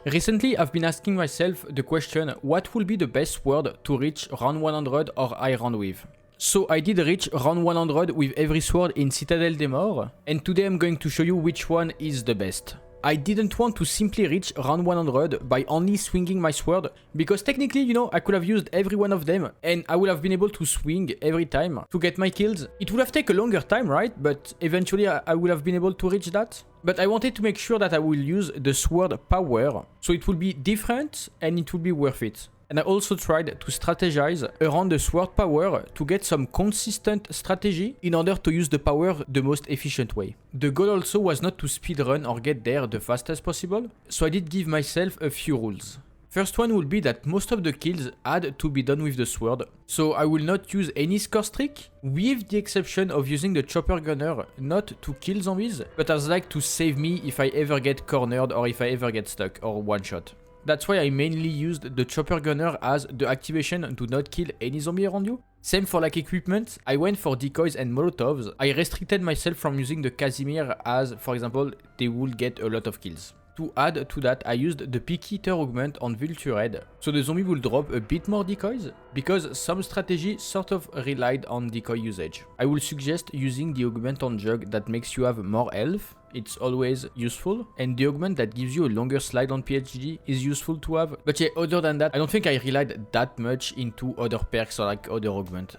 Recently, I've been asking myself the question, what will be the best sword to reach round 100 or high round with? So I did reach round 100 with every sword in Citadelle des Morts, and today I'm going to show you which one is the best. I didn't want to simply reach round 100 by only swinging my sword, because technically, you know, I could have used every one of them, and I would have been able to swing every time to get my kills. It would have taken a longer time, right? But eventually I would have been able to reach that. But I wanted to make sure that I will use the sword power, so it will be different and it will be worth it. And I also tried to strategize around the sword power to get some consistent strategy in order to use the power the most efficient way. The goal also was not to speedrun or get there the fastest possible, so I did give myself a few rules. First one will be that most of the kills had to be done with the sword, so I will not use any score streak, with the exception of using the chopper gunner not to kill zombies, but as like to save me if I ever get cornered or if I ever get stuck or one shot. That's why I mainly used the chopper gunner as the activation to not kill any zombie around you. Same for like equipment, I went for decoys and molotovs. I restricted myself from using the Casimir as, for example, they would get a lot of kills. To add to that, I used the Picky Eater augment on Vultured, so the zombie will drop a bit more decoys, because some strategy sort of relied on decoy usage. I will suggest using the augment on Jug that makes you have more health, it's always useful, and the augment that gives you a longer slide on PhD is useful to have. But yeah, other than that, I don't think I relied that much into other perks or like other augment.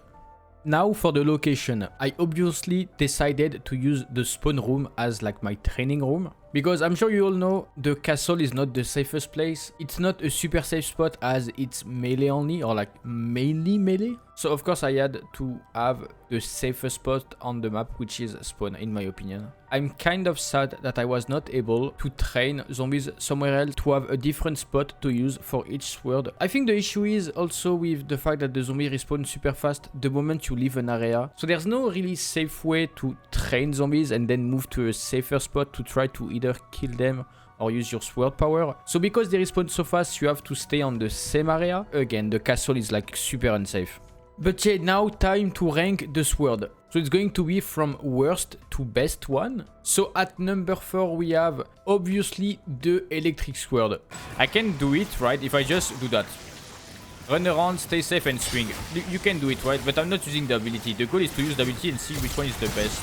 Now for the location, I obviously decided to use the spawn room as like my training room, because I'm sure you all know the castle is not the safest place. It's not a super safe spot as it's melee only or like mainly melee. So of course I had to have the safest spot on the map, which is spawn in my opinion. I'm kind of sad that I was not able to train zombies somewhere else to have a different spot to use for each sword. I think the issue is also with the fact that the zombie respawn super fast the moment you leave an area. So there's no really safe way to train zombies and then move to a safer spot to try to either kill them or use your sword power. So because they respawn so fast, you have to stay on the same area. Again, the castle is like super unsafe. But yeah, now time to rank the sword. So it's going to be from worst to best one. So at number 4 we have obviously the electric sword. I can do it, right, if I just do that. Run around, stay safe and swing. You can do it, right, but I'm not using the ability. The goal is to use the ability and see which one is the best.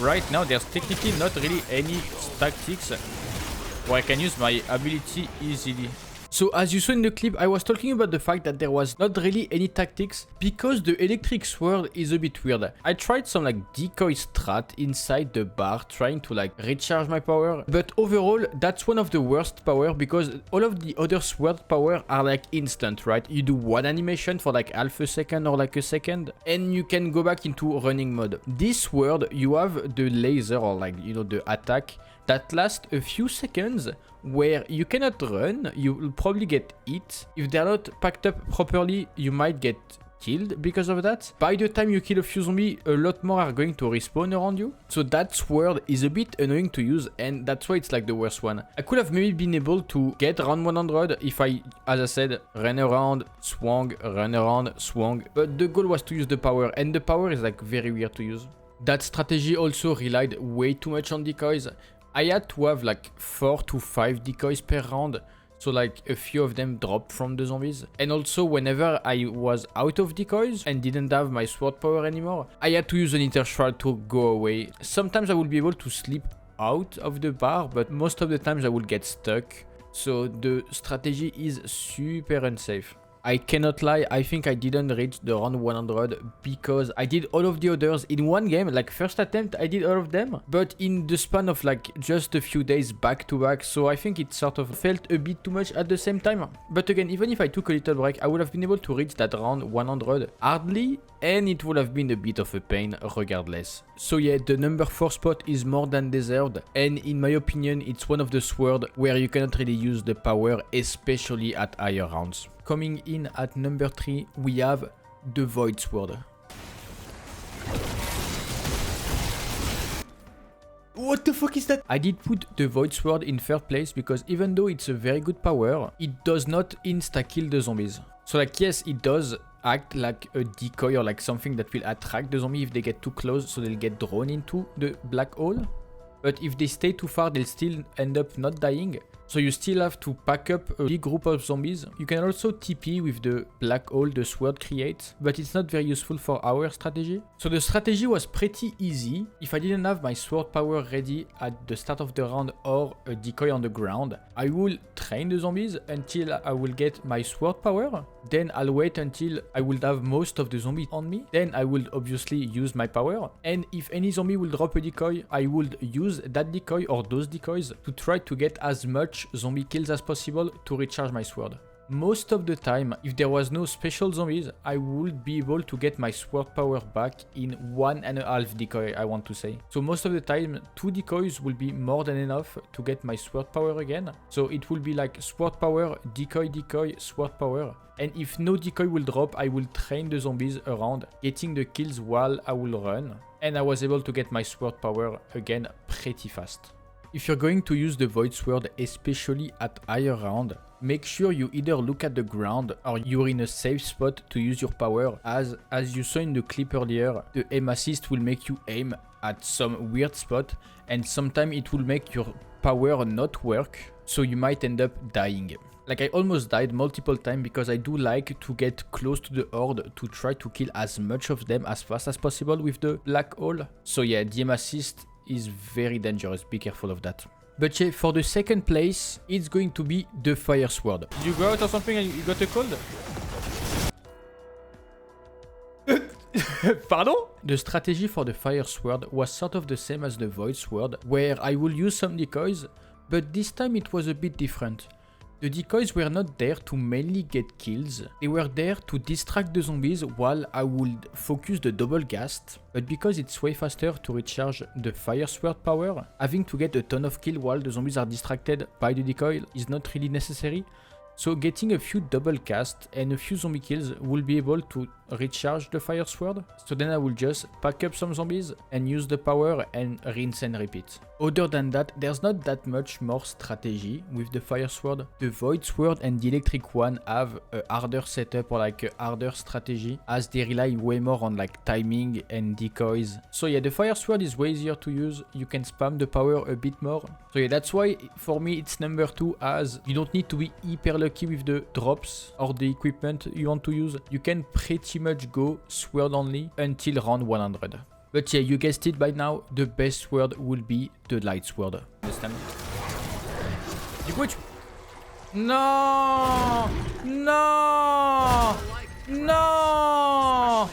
Right now there's technically not really any tactics where I can use my ability easily. So as you saw in the clip, I was talking about the fact that there was not really any tactics because the electric sword is a bit weird. I tried some like decoy strat inside the bar trying to like recharge my power, but overall that's one of the worst power because all of the other sword power are like instant, right? You do one animation for like half a second or like a second and you can go back into running mode. This sword, you have the laser or like, you know, the attack that lasts a few seconds where you cannot run, you will probably get hit. If they're not packed up properly, you might get killed because of that. By the time you kill a few zombies, a lot more are going to respawn around you. So that sword is a bit annoying to use and that's why it's like the worst one. I could have maybe been able to get round 100 if I, as I said, ran around, swung, run around, swung. But the goal was to use the power and the power is like very weird to use. That strategy also relied way too much on decoys. I had to have like 4 to 5 decoys per round, so like a few of them dropped from the zombies. And also whenever I was out of decoys and didn't have my sword power anymore, I had to use an intershroud to go away. Sometimes I would be able to slip out of the bar, but most of the times I would get stuck. So the strategy is super unsafe. I cannot lie, I think I didn't reach the round 100 because I did all of the others in one game. Like first attempt I did all of them, but in the span of like just a few days back to back, so I think it sort of felt a bit too much at the same time. But again, even if I took a little break, I would have been able to reach that round 100 hardly, and it would have been a bit of a pain regardless. So yeah, the number 4 spot is more than deserved, and in my opinion it's one of the swords where you cannot really use the power, especially at higher rounds. Coming in at number 3, we have the Void Sword. What the fuck is that? I did put the Void Sword in 3rd place because even though it's a very good power, it does not insta-kill the zombies. So like yes, it does act like a decoy or like something that will attract the zombie if they get too close, so they'll get drawn into the black hole. But if they stay too far, they'll still end up not dying. So you still have to pack up a big group of zombies. You can also TP with the black hole the sword creates, but it's not very useful for our strategy. So the strategy was pretty easy. If I didn't have my sword power ready at the start of the round or a decoy on the ground, I will train the zombies until I will get my sword power. Then I'll wait until I will have most of the zombies on me. Then I will obviously use my power. And if any zombie will drop a decoy, I would use that decoy or those decoys to try to get as much zombie kills as possible to recharge my sword. Most of the time, if there was no special zombies, I would be able to get my sword power back in 1.5 decoy, I want to say. So most of the time, 2 decoys will be more than enough to get my sword power again. So it will be like sword power, decoy, decoy, sword power. And if no decoy will drop, I will train the zombies around, getting the kills while I will run. And I was able to get my sword power again pretty fast. If you're going to use the Void Sword, especially at higher round, make sure you either look at the ground or you're in a safe spot to use your power, as you saw in the clip earlier, the aim assist will make you aim at some weird spot and sometimes it will make your power not work, so you might end up dying. Like I almost died multiple times because I do like to get close to the horde to try to kill as much of them as fast as possible with the black hole. So yeah, the aim assist is very dangerous, be careful of that. But yeah, for the second place, it's going to be the Fire Sword. Did you go out or something and you got a cold? Pardon? The strategy for the Fire Sword was sort of the same as the Void Sword, where I will use some decoys, but this time it was a bit different. The decoys were not there to mainly get kills, they were there to distract the zombies while I would focus the double ghast, but because it's way faster to recharge the Fire Sword power, having to get a ton of kills while the zombies are distracted by the decoy is not really necessary, so getting a few double cast and a few zombie kills will be able to recharge the Fire Sword, so then I will just pack up some zombies and use the power and rinse and repeat. Other than that, there's not that much more strategy with the Fire Sword. The Void Sword and the Electric one have a harder setup or like a harder strategy, as they rely way more on like timing and decoys. So yeah, the Fire Sword is way easier to use, you can spam the power a bit more. So yeah, that's why for me it's number 2, as you don't need to be hyper lucky with the drops or the equipment you want to use. You can pretty much go sword only until round 100. But yeah, you guessed it by now, the best sword will be the light sword. Understand? Du coup, No! No! No!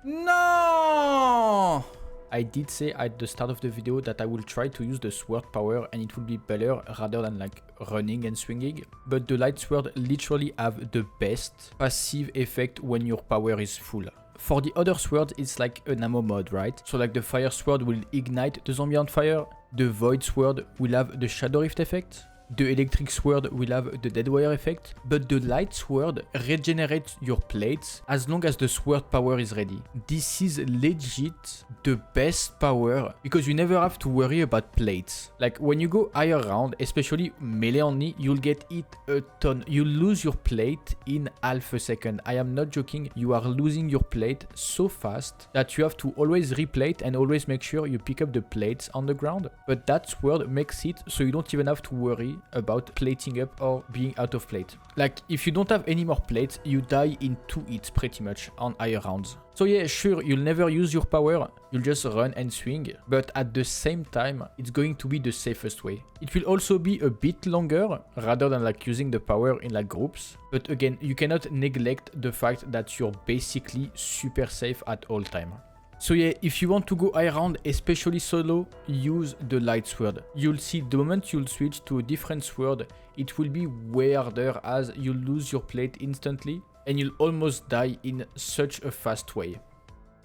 No! I did say at the start of the video that I will try to use the sword power and it will be better rather than like running and swinging, but the light sword literally have the best passive effect when your power is full. For the other swords, it's like an ammo mod, right? So like the Fire Sword will ignite the zombie on fire, the Void Sword will have the Shadow Rift effect, the Electric Sword will have the Dead Wire effect, but the Light Sword regenerates your plates as long as the sword power is ready. This is legit the best power because you never have to worry about plates. Like when you go higher round, especially melee only, you'll get hit a ton. You lose your plate in half a second. I am not joking, you are losing your plate so fast that you have to always replate and always make sure you pick up the plates on the ground. But that sword makes it so you don't even have to worry about plating up or being out of plate. Like if you don't have any more plates, you die in 2 hits pretty much on higher rounds. So yeah, sure, you'll never use your power, you'll just run and swing, but at the same time, it's going to be the safest way. It will also be a bit longer rather than like using the power in like groups, but again, you cannot neglect the fact that you're basically super safe at all time. So yeah, if you want to go high round, especially solo, use the light sword. You'll see the moment you'll switch to a different sword, it will be way harder as you'll lose your plate instantly and you'll almost die in such a fast way.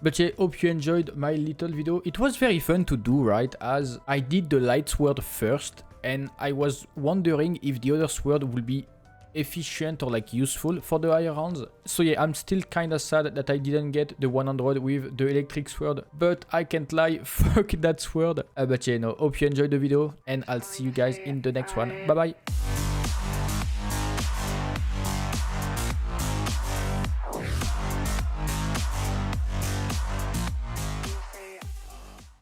But yeah, hope you enjoyed my little video. It was very fun to do, right? As I did the light sword first and I was wondering if the other sword will be efficient or like useful for the higher rounds. So yeah, I'm still kinda sad that I didn't get the 100 with the electric sword, but I can't lie, fuck that sword. But yeah, no, hope you enjoyed the video and I'll see you guys in the next one. Bye bye.